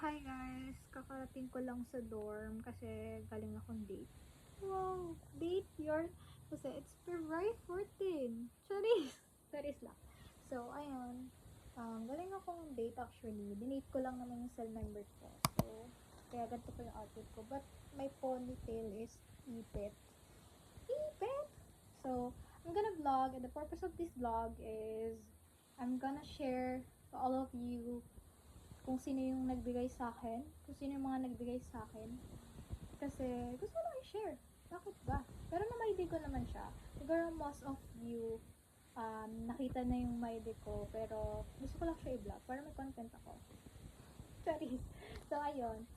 Hi guys! Kakarating ko lang sa dorm kasi galing akong date. Wow! Date yarn? Kasi it's February 14. Charis! Charis lang. So, ayun. Galing akong date actually. Dinate ko lang naman yung cell member ko. So, kaya ganito ko yung outfit ko. But my ponytail is ipit. Ipit! So, I'm gonna vlog and the purpose of this vlog is I'm gonna share to all of you kung sino yung nagbigay sa akin, kung sino yung mga nagbigay sa akin. Kasi, gusto ko lang i-share. Bakit ba? Pero na ma-ID ko naman siya. Siguro most of you, nakita na yung ma-ID ko, pero gusto ko lang siya i-vlog para may content ako. Sorry. So, ayun.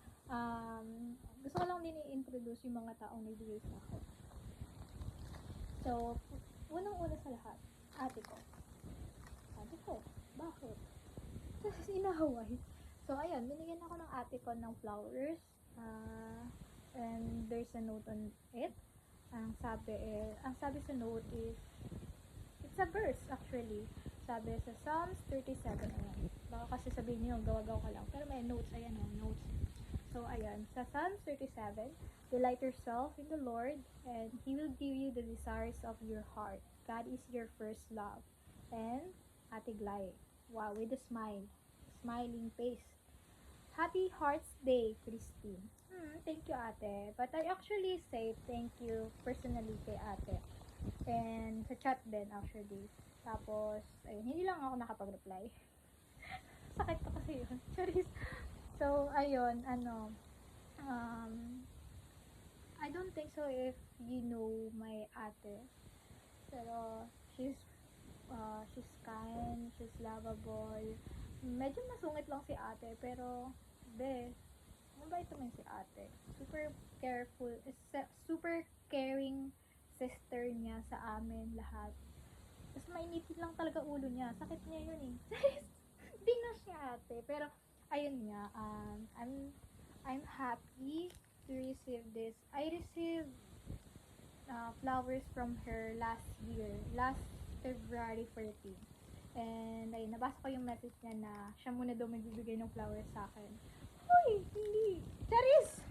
Gusto ko lang din i-introduce yung mga taong nagbigay sa akin. So, unang-una sa lahat, ate ko. Ate ko, bakit? Kasi inahaway. So, ayun, binigyan ako ng ate ko ng flowers. And there's a note on it. Ang sabi sa note is, it's a verse actually. Sabi sa Psalms 37, ayan. Baka kasi sabihin niyo, gawa-gawa ka lang. Pero may notes, ayan o, notes. So, ayan, sa Psalms 37, delight yourself in the Lord, and He will give you the desires of your heart. God is your first love. And, Ate Glay, wow, with a smile. Smiling face. Happy Hearts Day, Christine. Thank you, ate. But I actually say thank you personally kay ate. And sa chat din, actually. Tapos, ayun, hindi lang ako nakapag-reply. Sakit ko kasi yun. Charis. So, ayun, I don't think so if you know my ate. Pero, she's kind, she's lovable. Medyo masungit lang si ate, pero, mabait naman si ate. Super careful, super caring sister niya sa amin lahat. Tapos mainitin lang talaga ulo niya. Sakit niya yun eh. Hindi na siya ate. Pero, ayun nga, I'm happy to receive this. I received flowers from her last February 14. And ayun, nabasa ko yung message niya na siya muna daw magbibigay ng flowers sa akin. Hoy, hindi. Charis!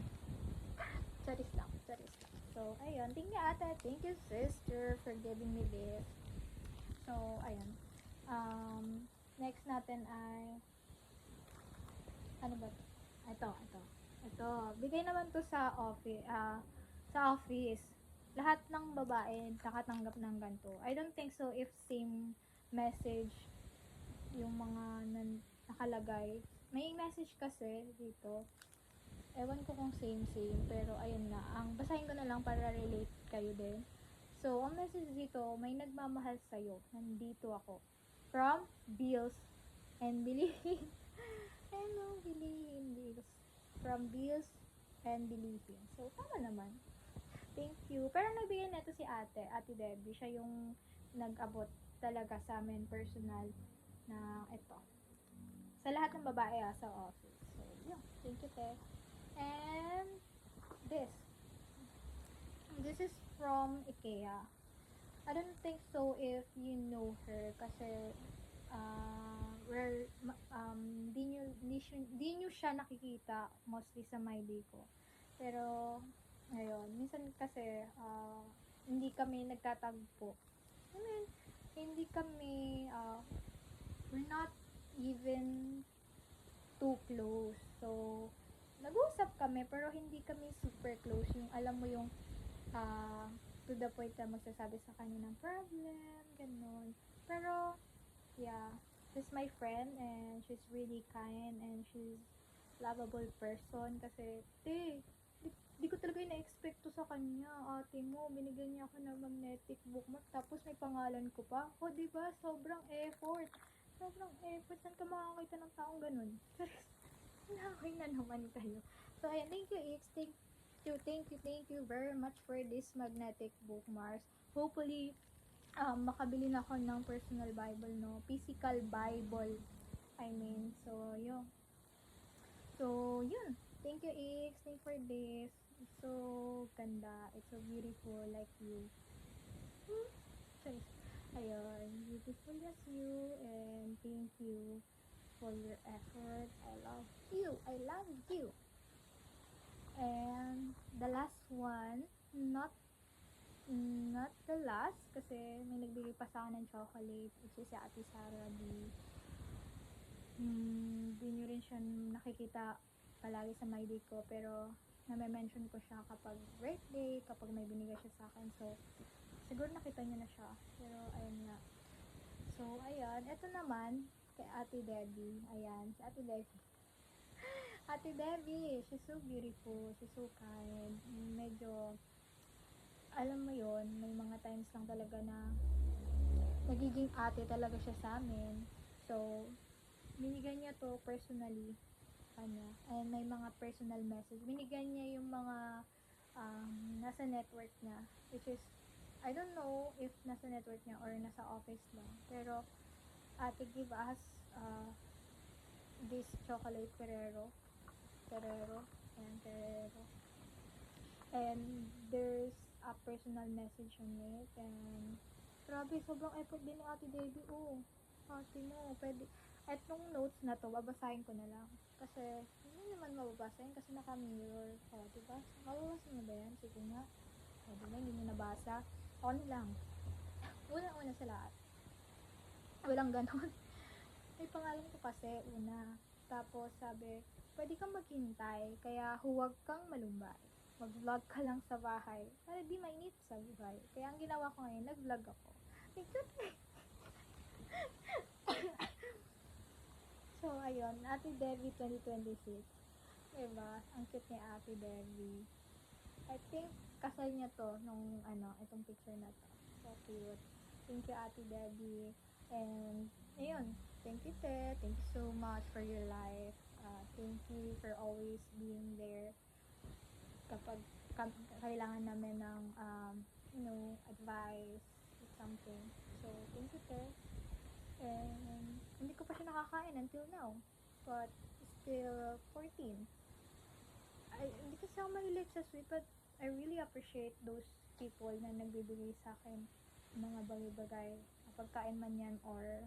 Charis lang, charis lang. So, ayun. Thank you, ate. Thank you, sister, for giving me this. So, ayun. Next natin ay, ano ba? Ito. Bigay naman to sa office. Lahat ng babae nakatanggap ng ganito. I don't think so if same message yung mga nakalagay. May message kasi dito. Ewan ko kung same, pero ayun nga. Basahin ko na lang para relate kayo din. So, ang message dito, may nagmamahal sa'yo. Nandito ako. From Bills and Bilhin. Hello, Bills. From Bills and Bilhin. So, tama naman. Thank you. Pero nagbigay na ito si ate, Ate Debbie. Siya yung nag-abot talaga sa amin personal na ito. Sa lahat ng babae sa office. So, yun. Thank you, te. And this. This is from IKEA. I don't think so if you know her kasi di nyo siya nakikita mostly sa my day ko. Pero, ayun, minsan kasi hindi kami nagtatagpo. I mean, hindi kami, we're not even too close. So, nag-uusap kami pero hindi kami super close. Yung alam mo yung to the point na magsasabi sa kanya ng problem, ganun. Pero, yeah, she's my friend and she's really kind and she's lovable person kasi, di ko talaga na-expect to sa kanya. Ate mo, binigyan niya ako ng magnetic bookmark tapos may pangalan ko pa. O, diba? Sobrang effort. Saan ka makakita ng taong ganun? Nakakay na naman kayo. So, ayan, thank you, X. Thank you very much for this magnetic bookmarks. Hopefully, makabili na ako ng personal Bible, no? Physical Bible. I mean, so, yun. Thank you, X. Thank for this. It's so ganda. It's so beautiful, like you. Ayun, beautiful as you, and thank you for your effort. I love you. I I love you. And the last one, not the last, kasi may nagbigay pa sa akin ng chocolate, which is si Ate Sara D. Di nyo rin siya nakikita palagi sa my day ko, pero name-mention ko siya kapag birthday, kapag may binigay siya sa akin. So, siguro nakita niyo na siya. Pero, ayun nga. So, ayan. Ito naman, kay Ate Debbie. Ayan, si Ate Debbie. Ate Debbie, she's so beautiful. She's so kind. Medyo, alam mo yon, may mga times lang talaga na nagiging ate talaga siya sa amin. So, binigyan niya to personally kanya. And may mga personal message. Binigyan niya yung mga nasa network niya. Which is, I don't know if nasa network niya or nasa office lang. Pero, ate give us this chocolate Ferrero. And Ferrero. And there's a personal message on it. And, grabe, sobrang effort din ni Ate Debbie. Oh, ate mo, pwede. Etong notes na to, babasahin ko na lang. Kasi, hindi naman mababasahin kasi naka-mirror. O, diba? Mababasa mo ba yan? Sige nga. O, diba? Hindi mo nabasa. O, ano lang. Una sa lahat. Walang ganon. May pangalan ko kasi, una. Tapos, sabi, pwede kang maghintay, kaya huwag kang malumbay. Mag-vlog ka lang sa bahay para di mainit sa buhay. Kaya ang ginawa ko ngayon, nag-vlog ako. May cute eh. So, ayun, Ate Debbie 2026. Diba? Ang cute ni Ate Debbie. I think, kasal niya to nung, itong picture na to. So cute. Thank you, Ate Debbie. And, ayun, thank you, Te. Thank you so much for your life. Thank you for always being there kapag kailangan namin ng, advice or something. So, thank you, Te. And, hindi ko pa siya nakakain until now. But, still 14. Hindi kasi ako mahilig sa sweet, but I really appreciate those people na nagbibigay sa akin mga bagay-bagay, pagkain man yan or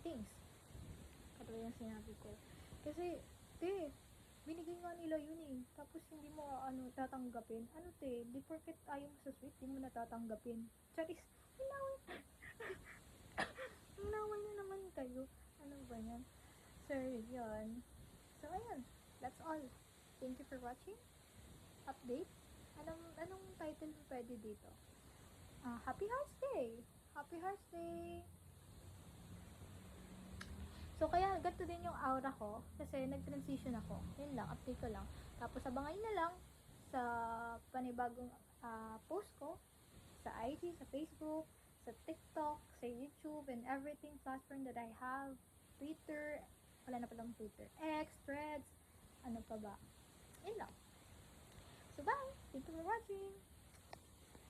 things. Katulad yung sinabi ko. Kasi, te, binigay nga nila yun eh. Tapos hindi mo tatanggapin. Ano te, di porket ayaw mo sa sweet, di mo natatanggapin. Charis, hinaway. Hinaway na naman kayo. Ano ba yan? So, yun. So, ayun. That's all. Thank you for watching. Update. Anong title pwede dito? Happy Hearts Day! Happy Hearts Day! So, kaya ganito din yung aura ko kasi nag-transition ako. Yun lang, update ko lang. Tapos, abangan nyo na lang sa panibagong post ko sa IG, sa Facebook, sa TikTok, sa YouTube, and everything platform that I have. Twitter, wala na palang Twitter. X, Threads, ano pa ba? Yun lang. So, bye! Thank you for watching!